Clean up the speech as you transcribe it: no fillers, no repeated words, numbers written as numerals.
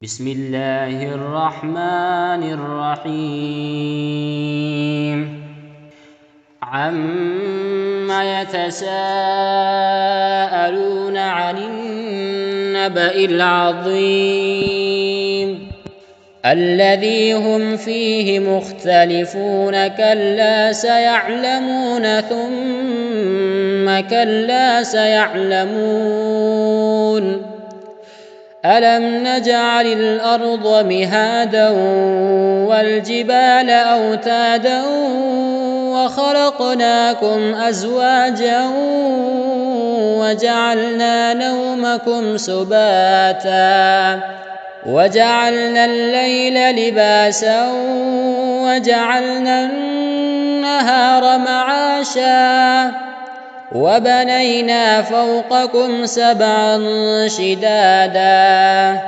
بسم الله الرحمن الرحيم عم يتساءلون عن النبأ العظيم الذي هم فيه مختلفون كلا سيعلمون ثم كلا سيعلمون ألم نجعل الأرض مهادا والجبال أوتادا وخلقناكم أزواجا وجعلنا نومكم سباتا وجعلنا الليل لباسا وجعلنا النهار معاشا وبنينا فوقكم سبعا شدادا